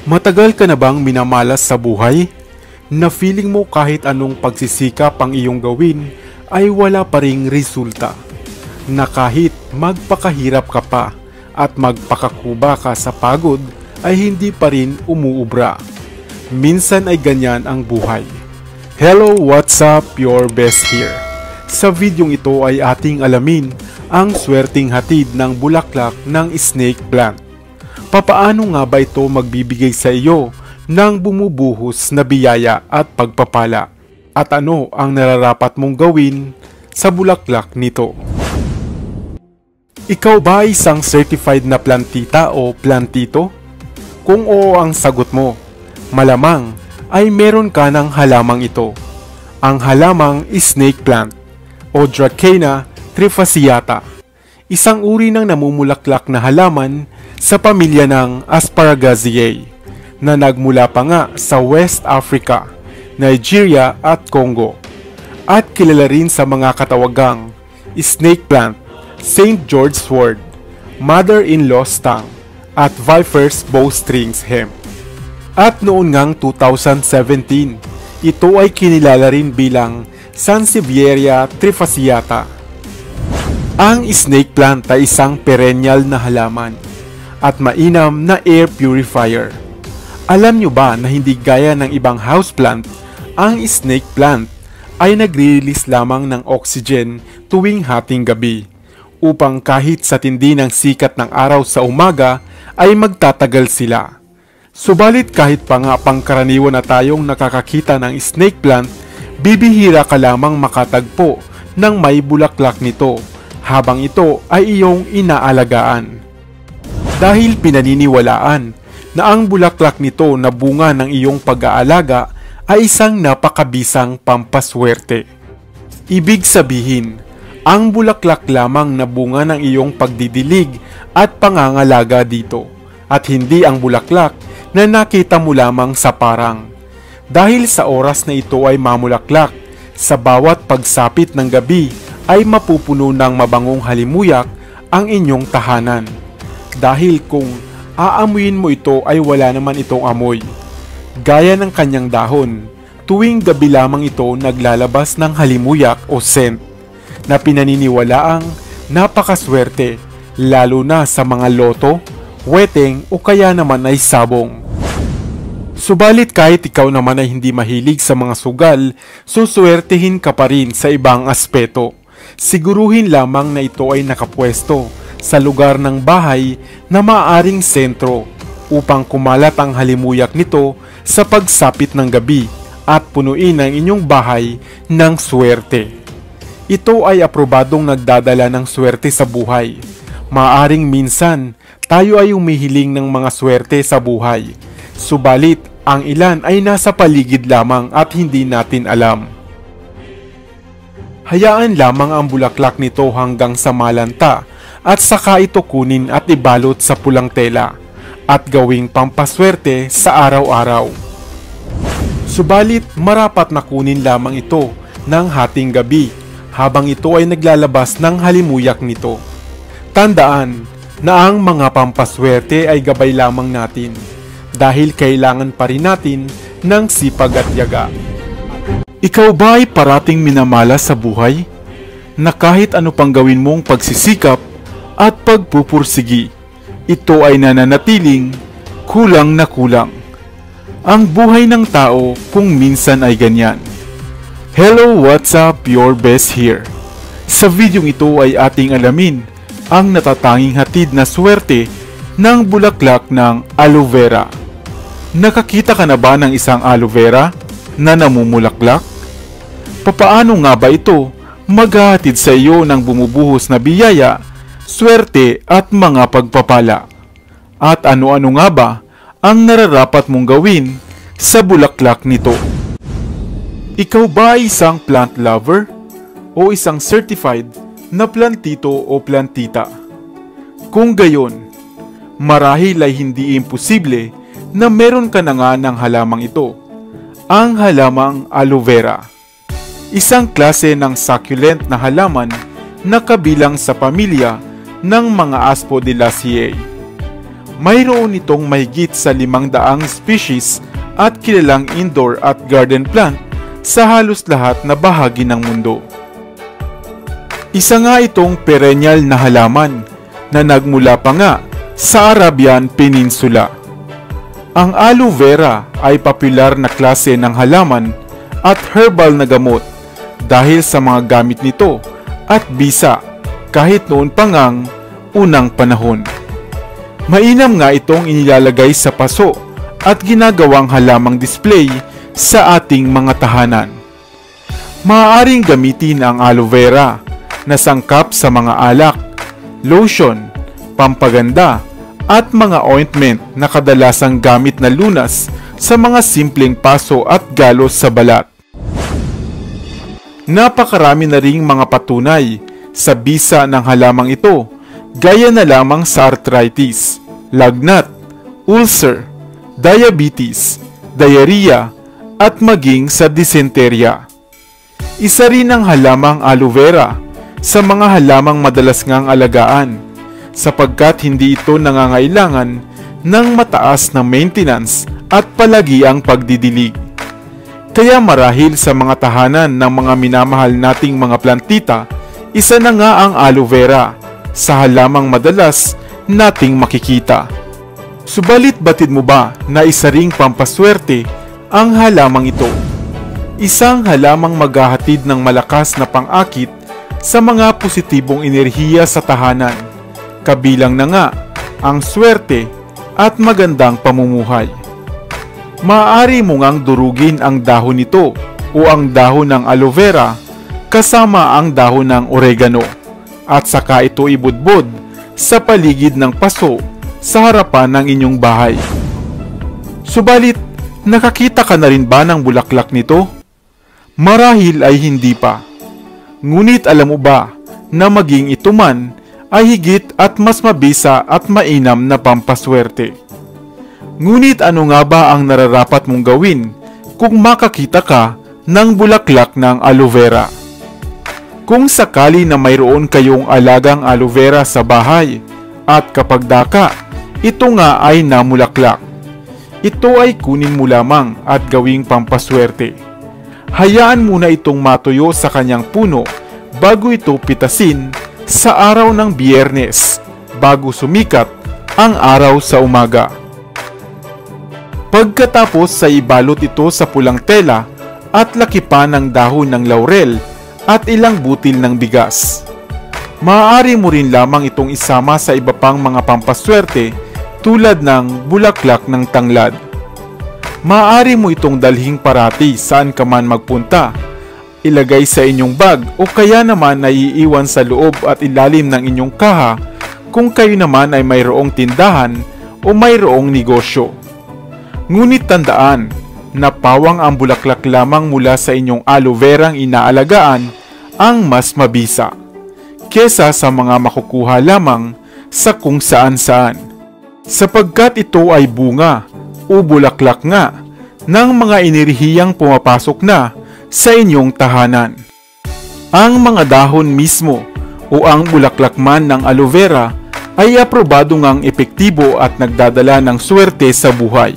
Matagal ka na bang minamalas sa buhay? Na feeling mo kahit anong pagsisikap ang iyong gawin ay wala pa ring resulta? Na kahit magpakahirap ka pa at magpakakuba ka sa pagod ay hindi pa rin umuubra? Minsan ay ganyan ang buhay. Hello, what's up? Your best here. Sa videong ito ay ating alamin ang swerteng hatid ng bulaklak ng snake plant. Papaano nga ba ito magbibigay sa iyo ng bumubuhos na biyaya at pagpapala? At ano ang nararapat mong gawin sa bulaklak nito? Ikaw ba ay isang certified na plantita o plantito? Kung oo ang sagot mo, malamang ay meron ka ng halamang ito. Ang halamang snake plant o Dracæna trifasciata. Isang uri ng namumulaklak na halaman sa pamilya ng Asparagaceae na nagmula pa nga sa West Africa, Nigeria at Congo, at kilala rin sa mga katawagang snake plant, St. George's Wort, mother-in-law's tongue, at viper's bowstrings hem. At noon ngang 2017, ito ay kinilala rin bilang Sansevieria trifasciata. Ang snake plant ay isang perennial na halaman at mainam na air purifier. Alam nyo ba na hindi gaya ng ibang houseplant, ang snake plant ay nagre-release lamang ng oxygen tuwing hating gabi upang kahit sa tindi ng sikat ng araw sa umaga ay magtatagal sila. Subalit kahit pa nga pangkaraniwan na tayong nakakakita ng snake plant, bibihira ka lamang makatagpo ng may bulaklak nito habang ito ay iyong inaalagaan. Dahil pinaniniwalaan na ang bulaklak nito na bunga ng iyong pag-aalaga ay isang napakabisang pampaswerte. Ibig sabihin, ang bulaklak lamang na bunga ng iyong pagdidilig at pangangalaga dito, at hindi ang bulaklak na nakita mo lamang sa parang. Dahil sa oras na ito ay mamulaklak, sa bawat pagsapit ng gabi ay mapupuno ng mabangong halimuyak ang inyong tahanan. Dahil kung aamuyin mo ito ay wala naman itong amoy. Gaya ng kanyang dahon, tuwing gabi lamang ito naglalabas ng halimuyak o scent na pinaniniwalaang napakaswerte, lalo na sa mga loto, weteng o kaya naman ay sabong. Subalit kahit ikaw naman ay hindi mahilig sa mga sugal, suswertehin ka pa rin sa ibang aspeto. Siguruhin lamang na ito ay nakapwesto sa lugar ng bahay na maaaring sentro upang kumalat ang halimuyak nito sa pagsapit ng gabi at punuin ang inyong bahay ng swerte. Ito ay aprobadong nagdadala ng swerte sa buhay. Maaaring minsan tayo ay umihiling ng mga swerte sa buhay. Subalit ang ilan ay nasa paligid lamang at hindi natin alam. Hayaan lamang ang bulaklak nito hanggang sa malanta at saka ito kunin at ibalot sa pulang tela at gawing pampaswerte sa araw-araw. Subalit marapat na kunin lamang ito ng hating gabi habang ito ay naglalabas ng halimuyak nito. Tandaan na ang mga pampaswerte ay gabay lamang natin dahil kailangan pa rin natin ng sipag at yaga. Ikaw ba ay parating minamalas sa buhay? Na kahit ano pang gawin mong pagsisikap at pagpupursigi, ito ay nananatiling kulang na kulang. Ang buhay ng tao kung minsan ay ganyan. Hello, what's up? Your best here. Sa videong ito ay ating alamin ang natatanging hatid na swerte ng bulaklak ng aloe vera. Nakakita ka na ba ng isang aloe vera na namumulaklak? Papaano nga ba ito maghahatid sa iyo ng bumubuhos na biyaya, swerte at mga pagpapala? At ano-ano nga ba ang nararapat mong gawin sa bulaklak nito? Ikaw ba ay isang plant lover o isang certified na plantito o plantita? Kung gayon, marahil ay hindi imposible na meron ka na nga ng halamang ito, ang halamang aloe vera. Isang klase ng succulent na halaman na kabilang sa pamilya ng mga Asphodelaceae. Mayroon itong mahigit sa 500 species at kilalang indoor at garden plant sa halos lahat na bahagi ng mundo. Isa nga itong perennial na halaman na nagmula pa nga sa Arabian Peninsula. Ang aloe vera ay popular na klase ng halaman at herbal na gamot dahil sa mga gamit nito at bisa kahit noon pa ngang unang panahon. Mainam nga itong inilalagay sa paso at ginagawang halamang display sa ating mga tahanan. Maaaring gamitin ang aloe vera na sangkap sa mga alak, lotion, pampaganda at mga ointment na kadalasang gamit na lunas sa mga simpleng paso at galos sa balat. Napakarami na ring mga patunay sa bisa ng halamang ito, gaya na lamang sa arthritis, lagnat, ulcer, diabetes, diarrhea, at maging sa dysenteria. Isa rin ang halamang aloe vera sa mga halamang madalas ngang alagaan sapagkat hindi ito nangangailangan ng mataas na maintenance at palagiang pagdidilig. Kaya marahil sa mga tahanan ng mga minamahal nating mga plantita, isa na nga ang aloe vera sa halamang madalas nating makikita. Subalit batid mo ba na isa ring pampaswerte ang halamang ito? Isang halamang maghahatid ng malakas na pang-akit sa mga positibong enerhiya sa tahanan, kabilang na nga ang swerte at magandang pamumuhay. Maaari mo ngang durugin ang dahon nito o ang dahon ng aloe vera kasama ang dahon ng oregano at saka ito ibudbod sa paligid ng paso sa harapan ng inyong bahay. Subalit, nakakita ka na rin ba ng bulaklak nito? Marahil ay hindi pa. Ngunit alam mo ba na maging ito man ay higit at mas mabisa at mainam na pampaswerte? Ngunit ano nga ba ang nararapat mong gawin kung makakita ka ng bulaklak ng aloe vera? Kung sakali na mayroon kayong alagang aloe vera sa bahay at kapag daka, ito nga ay namulaklak. Ito ay kunin mo lamang at gawing pampaswerte. Hayaan muna itong matuyo sa kanyang puno bago ito pitasin sa araw ng Biyernes bago sumikat ang araw sa umaga. Pagkatapos sa ibalot ito sa pulang tela at lakipan ng dahon ng laurel at ilang butil ng bigas. Maaari mo rin lamang itong isama sa iba pang mga pampaswerte tulad ng bulaklak ng tanglad. Maaari mo itong dalhing parati saan ka man magpunta, ilagay sa inyong bag o kaya naman naiiwan sa loob at ilalim ng inyong kaha kung kayo naman ay mayroong tindahan o mayroong negosyo. Ngunit tandaan na pawang ang bulaklak lamang mula sa inyong aloe verang inaalagaan ang mas mabisa kesa sa mga makukuha lamang sa kung saan-saan, sapagkat ito ay bunga o bulaklak nga ng mga enerhiyang pumapasok na sa inyong tahanan. Ang mga dahon mismo o ang bulaklak man ng aloe vera ay aprobado ngang epektibo at nagdadala ng swerte sa buhay.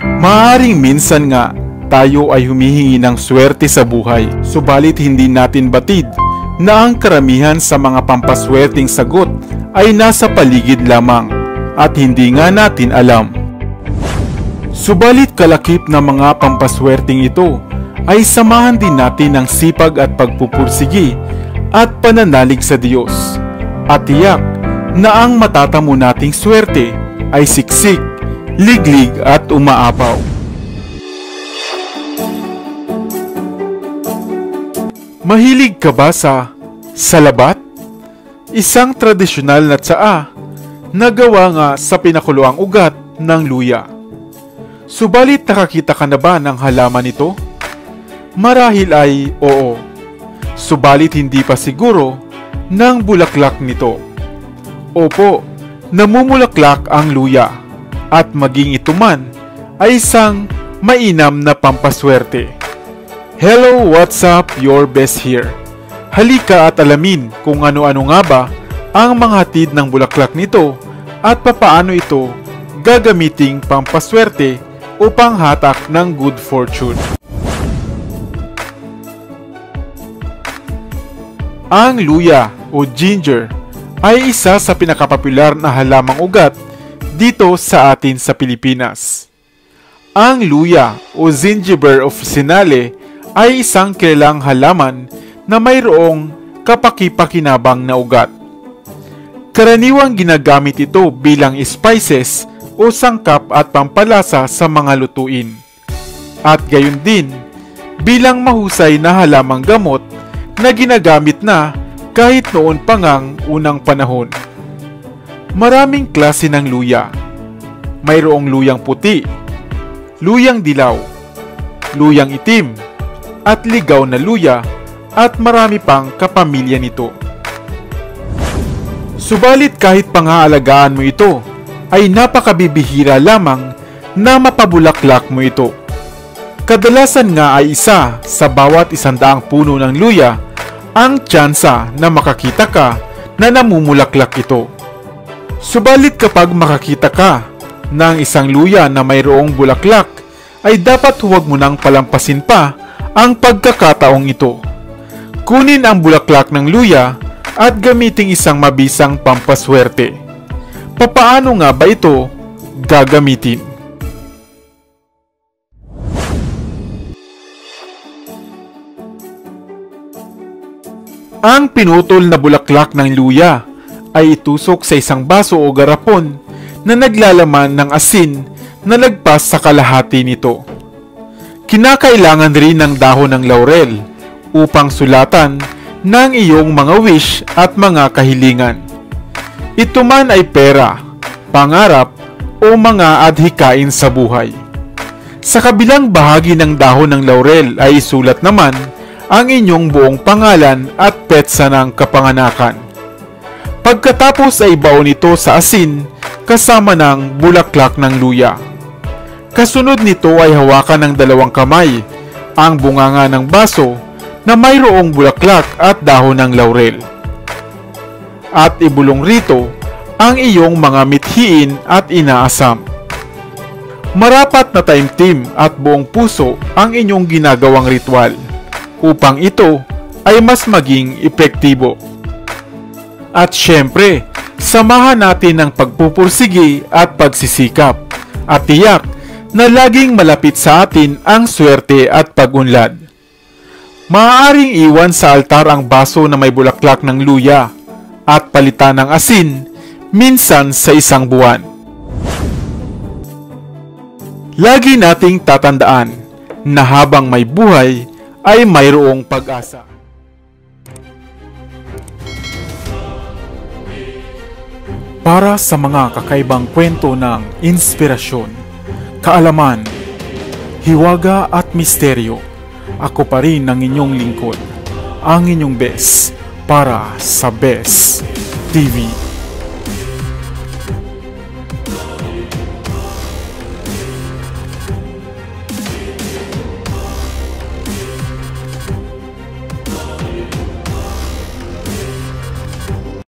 Maaaring minsan nga tayo ay humihingi ng swerte sa buhay, subalit hindi natin batid na ang karamihan sa mga pampaswerteng sagot ay nasa paligid lamang at hindi nga natin alam. Subalit kalakip na mga pampaswerteng ito ay samahan din natin ng sipag at pagpupursigi at pananalig sa Diyos at tiyak na ang matatamo nating swerte ay siksik, liglig at umaapaw. Mahilig ka ba sa salabat? Isang tradisyonal na tsaa na gawa nga sa pinakuloang ugat ng luya. Subalit nakakita ka na ba ng halaman ito? Marahil ay oo. Subalit hindi pa siguro ng bulaklak nito. Opo, namumulaklak ang luya at maging ito man ay isang mainam na pampaswerte. Hello, what's up? Your best here. Halika at alamin kung ano-ano nga ba ang mga hatid ng bulaklak nito at papaano ito gagamiting pampaswerte o panghatak ng good fortune. Ang luya o ginger ay isa sa pinakapopular na halamang ugat dito sa atin sa Pilipinas. Ang luya o gingiber officinale ay isang kilalang halaman na mayroong kapaki-pakinabang na ugat. Karaniwang ginagamit ito bilang spices o sangkap at pampalasa sa mga lutuin. At gayon din, bilang mahusay na halamang gamot na ginagamit na kahit noon pa ngang unang panahon. Maraming klase ng luya. Mayroong luyang puti, luyang dilaw, luyang itim, at ligaw na luya at marami pang kapamilya nito. Subalit kahit pangaalagaan mo ito, ay napakabibihira lamang na mapabulaklak mo ito. Kadalasan nga ay isa sa bawat 100 puno ng luya ang tsansa na makakita ka na namumulaklak ito. Subalit kapag makakita ka ng isang luya na mayroong bulaklak, ay dapat huwag mo nang palampasin pa ang pagkakataong ito. Kunin ang bulaklak ng luya at gamiting isang mabisang pampaswerte. Papaano nga ba ito gagamitin? Ang pinutol na bulaklak ng luya ay itusok sa isang baso o garapon na naglalaman ng asin na lagpas sa kalahati nito. Kinakailangan rin ng dahon ng laurel upang sulatan ng iyong mga wish at mga kahilingan. Ito man ay pera, pangarap o mga adhikain sa buhay. Sa kabilang bahagi ng dahon ng laurel ay isulat naman ang inyong buong pangalan at petsa ng kapanganakan. Pagkatapos ay ibaon ito sa asin kasama ng bulaklak ng luya. Kasunod nito ay hawakan ng 2 kamay ang bunganga ng baso na mayroong bulaklak at dahon ng laurel. At ibulong rito ang iyong mga mithiin at inaasam. Marapat na taimtim at buong puso ang inyong ginagawang ritual upang ito ay mas maging epektibo. At syempre, samahan natin ang pagpupursige at pagsisikap at tiyak na laging malapit sa atin ang swerte at pag-unlad. Maaaring iwan sa altar ang baso na may bulaklak ng luya at palitan ng asin minsan sa 1 buwan. Lagi nating tatandaan na habang may buhay ay mayroong pag-asa. Para sa mga kakaibang kwento ng inspirasyon, kaalaman, hiwaga at misteryo, ako pa rin ang inyong lingkod, ang inyong best para sa Best TV.